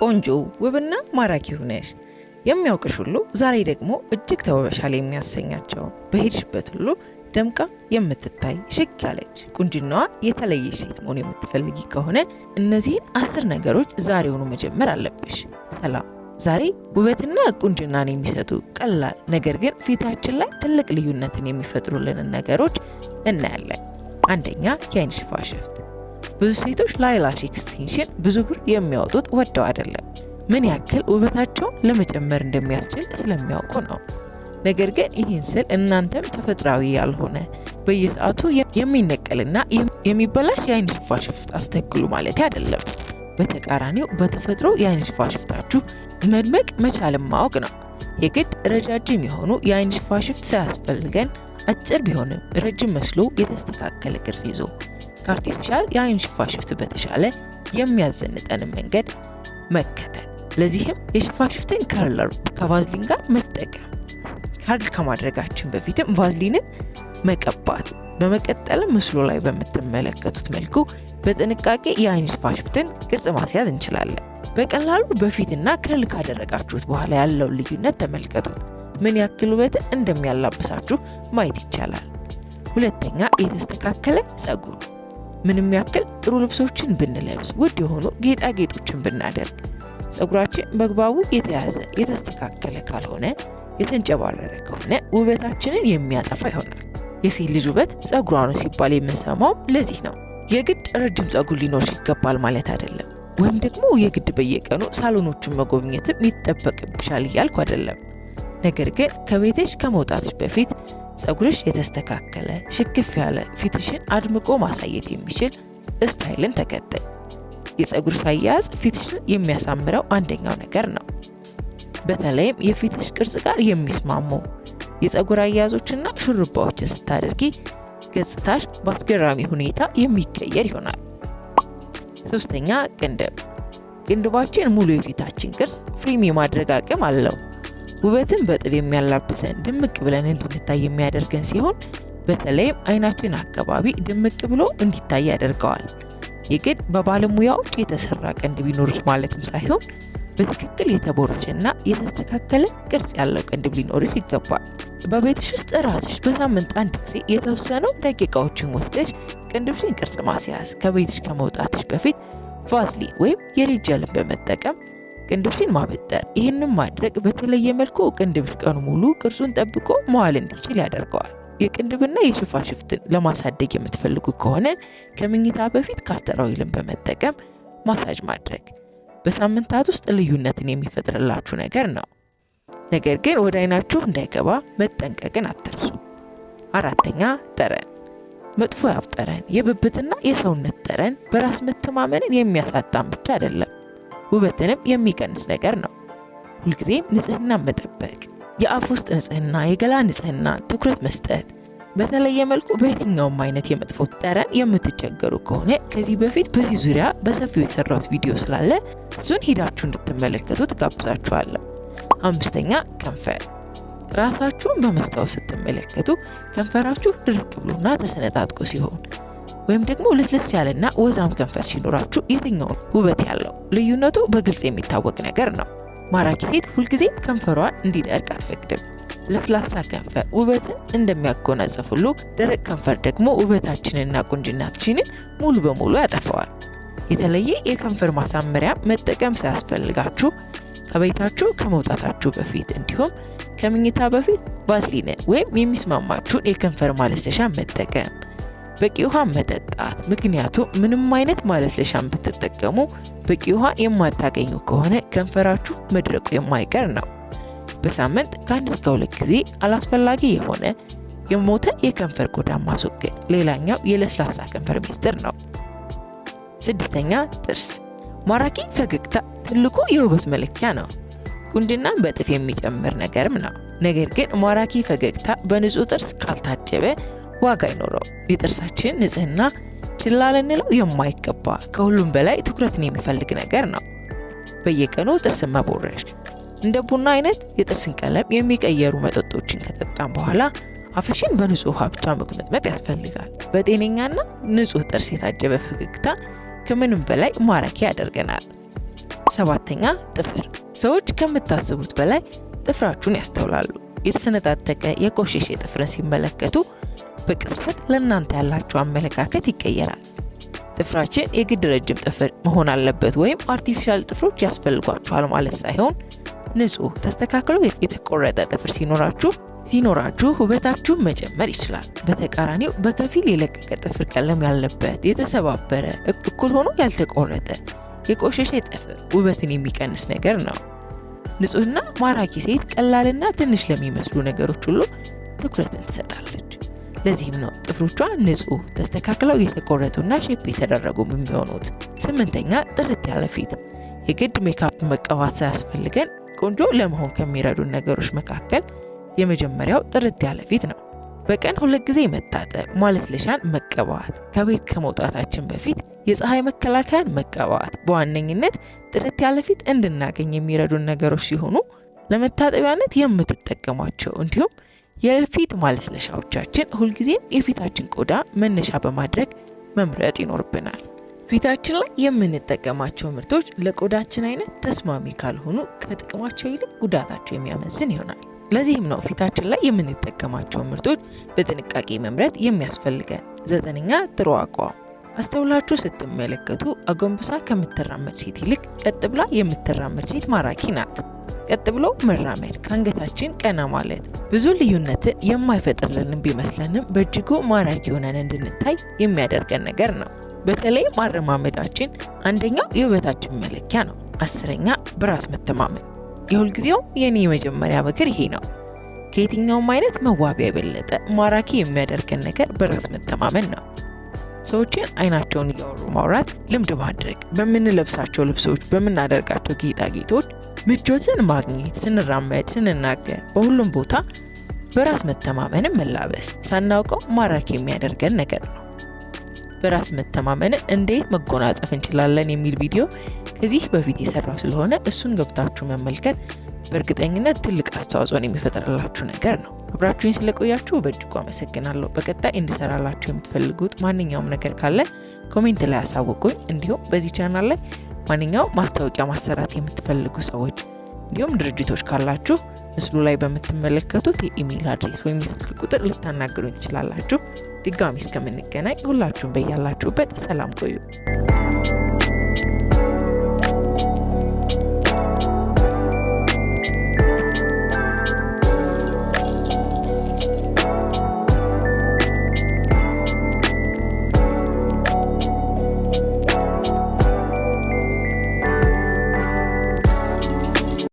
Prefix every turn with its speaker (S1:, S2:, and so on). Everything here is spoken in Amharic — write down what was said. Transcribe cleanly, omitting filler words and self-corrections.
S1: ቆንጆ ውብና ማራኪ ሆነሽ የሚያውቅሽ ሁሉ ዛሬ ደግሞ እጅግ ተውበሻል የሚያሰኛቸው በሄድሽበት ሁሉ ደምቃ የምትታይ ሽክ ያለች ቁንጅናዋ የተለየች ሴት መሆን የምትፈልጊ ከሆነ እነዚህን 10 ነገሮች ዛሬውኑ መጀመር አለብሽ። ሰላም። ዛሬ ውበትና ቁንጅናን የሚሰጡ ቀላል ነገር ግን ፊታችን ላይ ትልቅ ልዩነትን የሚፈጥሩልን ነገሮች እናያለን። አንደኛ፣ የአይን ሽፋሽፍት። ብዙ ሴቶች ለአይላሽ ኤክስቴንሽን ብዙ ብር የሚያወጡት ወደው አይደለም፣ ምን ያክል ውበታቸውን ለመጨመር እንደሚያስችል ስለሚያውቁ ነው። ነገር ግን ይህን ስል እናንተም ተፈጥሯዊ ያልሆነ በየሰዓቱ የሚነቀልና የሚበላሽ የአይን ሽፋሽፍት አስተክሉ ማለት አይደለም። በተቃራኒው በተፈጥሮ የአይን ሽፋሽፍታችሁ መድመቅ መቻልን ማወቅ ነው። የግድ ረጃጅም የሆኑ የአይን ሽፋሽፍት ሳያስፈልገን አጭር ቢሆንም ረጅም መስሎ የተስተካከለ ቅርጽ ይዞ ከአርቲፊሻል የአይን ሽፋሽፍት በተሻለ የሚያዘንጠን መንገድ መከተል። ለዚህም የሽፋሽፍትን ከርለር ከቫዝሊን ጋር መጠቀም፣ ካርል ከማድረጋችን በፊትም ቫዝሊንን መቀባት። በመቀጠልም ምስሉ ላይ በምትመለከቱት መልኩ በጥንቃቄ የአይን ሽፋሽፍትን ቅርጽ ማስያዝ እንችላለን። በቀላሉ በፊትና ከርል ካደረጋችሁት በኋላ ያለውን ልዩነት ተመልከቱት። ምን ያክል ውበትን እንደሚያላብሳችሁ ማየት ይቻላል። ሁለተኛ፣ የተስተካከለ ጸጉር። ምንም ያክል ጥሩ ልብሶችን ብንለብስ፣ ውድ የሆኑ ጌጣጌጦችን ብናደርግ፣ ጸጉራችን በአግባቡ የተያዘ የተስተካከለ ካልሆነ፣ የተንጨባረረ ከሆነ ውበታችንን የሚያጠፋ ይሆናል። የሴት ልጅ ውበት ጸጉሯ ነው ሲባል የምንሰማው ለዚህ ነው። የግድ ረጅም ጸጉር ሊኖርሽ ይገባል ማለት አይደለም። ወይም ደግሞ የግድ በየቀኑ ሳሎኖችን መጎብኘትም ይጠበቅብሻል እያልኩ አይደለም። ነገር ግን ከቤትሽ ከመውጣትሽ በፊት ጸጉርሽ የተስተካከለ ሽክፍ ያለ ፊትሽን አድምቆ ማሳየት የሚችል ስታይልን ተከተል። የጸጉርሽ አያያዝ ፊትሽን የሚያሳምረው አንደኛው ነገር ነው። በተለይም የፊትሽ ቅርጽ ጋር የሚስማሙ የጸጉር አያያዞችና ሹሩባዎችን ስታደርጊ ገጽታሽ በአስገራሚ ሁኔታ የሚቀየር ይሆናል። ሶስተኛ፣ ቅንድብ። ቅንድባችን ሙሉ የፊታችን ቅርጽ ፍሬም የማድረግ አቅም አለው። ውበትን በጥብ የሚያላብሰን ድምቅ ብለን እንድንታይ የሚያደርገን ሲሆን በተለይም አይናችን አካባቢ ድምቅ ብሎ እንዲታይ ያደርገዋል። የግድ በባለሙያዎች የተሰራ ቅንድብ ቢኖርሽ ማለትም ሳይሆን በትክክል የተቦረሸና የተስተካከለ ቅርጽ ያለው ቅንድብ ሊኖርሽ ይገባል። በቤትሽ ውስጥ ራስሽ በሳምንት አንድ ጊዜ የተወሰኑ ደቂቃዎችን ወስደሽ ቅንድብሽን ቅርጽ ማስያዝ። ከቤትሽ ከመውጣትሽ በፊት ቫዝሊን ወይም የሬት ጀልን በመጠቀም ቅንድብሽን ማበጠር። ይህንን ማድረግ በተለየ መልኩ ቅንድብሽ ቀኑ ሙሉ ቅርጹን ጠብቆ መዋል እንዲችል ያደርገዋል። የቅንድብና የሽፋሽፍትን ለማሳደግ የምትፈልጉ ከሆነ ከመኝታ በፊት ካስተር ኦይልን በመጠቀም ማሳጅ ማድረግ በሳምንታት ውስጥ ልዩነትን የሚፈጥርላችሁ ነገር ነው። ነገር ግን ወደ አይናችሁ እንዳይገባ መጠንቀቅን አትርሱ። አራተኛ፣ ጠረን። መጥፎ የአፍ ጠረን፣ የብብትና የሰውነት ጠረን በራስ መተማመንን የሚያሳጣን ብቻ አይደለም፣ ውበትንም የሚቀንስ ነገር ነው። ሁልጊዜም ንጽህና መጠበቅ፣ የአፍ ውስጥ ንጽህና፣ የገላ ንጽህና ትኩረት መስጠት። በተለየ መልኩ በየትኛውም አይነት የመጥፎ ጠረን የምትቸገሩ ከሆነ ከዚህ በፊት በዚህ ዙሪያ በሰፊው የሰራሁት ቪዲዮ ስላለ እሱን ሂዳችሁ እንድትመለከቱ ትጋብዛችኋለሁ። አምስተኛ፣ ከንፈር። ራሳችሁን በመስታወት ስትመለከቱ ከንፈራችሁ ድርቅ ብሎና ተሰነጣጥቆ ሲሆን ወይም ደግሞ ልስልስ ያለና ወዛም ከንፈር ሲኖራችሁ የትኛው ውበት ያለው? ልዩነቱ በግልጽ የሚታወቅ ነገር ነው። ማራኪ ሴት ሁልጊዜ ከንፈሯን እንዲደርቅ አትፈቅድም። ለስላሳ ከንፈር ውበትን እንደሚያጎናጽፍ ሁሉ ደረቅ ከንፈር ደግሞ ውበታችንንና ቁንጅናችንን ሙሉ በሙሉ ያጠፋዋል። የተለየ የከንፈር ማሳመሪያ መጠቀም ሳያስፈልጋችሁ ከቤታችሁ ከመውጣታችሁ በፊት እንዲሁም ከመኝታ በፊት ቫዝሊንን ወይም የሚስማማችሁን የከንፈር ማለስለሻ መጠቀም፣ በቂ ውሃ መጠጣት። ምክንያቱም ምንም አይነት ማለስለሻን ብትጠቀሙ በቂ ውሃ የማታገኙ ከሆነ ከንፈራችሁ መድረቁ የማይቀር ነው። በሳምንት ከ1 እስከ 2 ጊዜ አላስፈላጊ የሆነ የሞተ የከንፈር ቆዳ ማስወገድ ሌላኛው የለስላሳ ከንፈር ሚስጥር ነው። ስድስተኛ፣ ጥርስ። ማራኪ ፈገግታ ትልቁ የውበት መለኪያ ነው። ቁንጅናን በጥፍ የሚጨምር ነገርም ነው። ነገር ግን ማራኪ ፈገግታ በንጹህ ጥርስ ካልታጀበ ዋጋ አይኖረው። የጥርሳችን ንጽህና ችላ ልንለው የማይገባ ከሁሉም በላይ ትኩረትን የሚፈልግ ነገር ነው። በየቀኑ ጥርስን መቦረሽ፣ እንደ ቡና አይነት የጥርስን ቀለም የሚቀየሩ መጠጦችን ከጠጣም በኋላ አፍሽን በንጹህ ውሃ ብቻ መጉመጥመጥ ያስፈልጋል። በጤነኛና ንጹህ ጥርስ የታጀበ ፈገግታ ከምንም በላይ ማራኪ ያደርገናል። 7ኛ ጥፍር። ሰዎች ከምታስቡት በላይ ጥፍራችሁን ያስተውላሉ። የተሰነጣጠቀ የቆሸሸ ጥፍርን ሲመለከቱ በቅጽበት ለእናንተ ያላቸው አመለካከት ይቀየራል። ጥፍራችን የግድ ረጅም ጥፍር መሆን አለበት ወይም አርቲፊሻል ጥፍሮች ያስፈልጓችኋል ማለት ሳይሆን ንጹህ ተስተካክሎ የተቆረጠ ጥፍር ሲኖራችሁ ውበታችሁን መጨመር ይችላል። በተቃራኒው በከፊል የለቀቀ ጥፍር ቀለም ያለበት፣ የተሰባበረ፣ እኩል ሆኖ ያልተቆረጠ የቆሸሸ ጥፍር ውበትን የሚቀንስ ነገር ነው። ንጹህና ማራኪ ሴት ቀላልና ትንሽ ለሚመስሉ ነገሮች ሁሉ ትኩረትን ትሰጣለች። ለዚህም ነው ጥፍሮቿ ንጹህ ተስተካክለው የተቆረጡና ሼፕ የተደረጉ የሚሆኑት። 8ኛ ጥርት ያለ ፊት። የግድ ሜካፕ መቀባት ሳያስፈልገን ቆንጆ ለመሆን ከሚረዱን ነገሮች መካከል የመጀመሪያው ጥርት ያለ ፊት ነው። በቀን 2 ጊዜ መታጠብ፣ ማለስለሻን መቀባት፣ ከቤት ከመውጣታችን በፊት የፀሐይ መከላከያን መቀባት በዋነኝነት ጥርት ያለ ፊት እንድናገኝ የሚረዱን ነገሮች ሲሆኑ ለመታጠቢያነት የምትጠቀሟቸው እንዲሁም የፊት ማለስለሻዎቻችን ሁልጊዜም የፊታችን ቆዳ መነሻ በማድረግ መምረጥ ይኖርብናል። ፊታችን ላይ የምንጠቀማቸው ምርቶች ለቆዳችን አይነት ተስማሚ ካልሆኑ ከጥቅማቸው ይልቅ ጉዳታቸው የሚያመዝን ይሆናል። ለዚህም ነው ፊታችን ላይ የምንጠቀማቸው ምርቶች በጥንቃቄ መምረጥ የሚያስፈልገን። 9ኛ ጥሩ አቋም። አስተውላችሁ ስትመለከቱ አጎንብሳ ከምትራመድ ሴት ይልቅ ቀጥ ብላ የምትራመድ ሴት ማራኪ ናት። ቀጥ ብሎ መራመድ፣ ከአንገታችን ቀና ማለት ብዙ ልዩነትን የማይፈጥርልን ቢመስለንም በእጅጉ ማራኪ ሆነን እንድንታይ የሚያደርገን ነገር ነው። በተለይ ማረማመዳችን አንደኛው የውበታችን መለኪያ ነው። 10ኛ በራስ መተማመን። የሁልጊዜውም የኔ የመጀመሪያ ምክር ይሄ ነው። ከየትኛውም አይነት መዋቢያ የበለጠ ማራኪ የሚያደርገን ነገር በራስ መተማመን ነው። ሰዎችን አይናቸውን እያወሩ ማውራት ልምድ ማድረግ፣ በምንለብሳቸው ልብሶች፣ በምናደርጋቸው ጌጣጌጦች ምቾትን ማግኘት፣ ስንራመድ፣ ስንናገር፣ በሁሉም ቦታ በራስ መተማመንን መላበስ ሳናውቀው ማራኪ የሚያደርገን ነገር ነው። በራስ መተማመንን እንዴት መጎናጸፍ እንችላለን የሚል ቪዲዮ ከዚህ በፊት የሰራው ስለሆነ እሱን ገብታችሁ መመልከት በእርግጠኝነት ትልቅ አስተዋጽኦን የሚፈጥርላችሁ ነገር ነው። አብራችሁኝ ስለቆያችሁ በእጅጉ አመሰግናለሁ። በቀጣይ እንድሰራላችሁ የምትፈልጉት ማንኛውም ነገር ካለ ኮሜንት ላይ አሳውቁኝ። እንዲሁም በዚህ ቻናል ላይ ማንኛውም ማስታወቂያ ማሰራት የምትፈልጉ ሰዎች እንዲሁም ድርጅቶች ካላችሁ ምስሉ ላይ በምትመለከቱት የኢሜይል አድሬስ ወይም የስልክ ቁጥር ልታናግሩኝ ትችላላችሁ። ድጋሚ እስከምንገናኝ ሁላችሁም በያላችሁበት ሰላም ቆዩ።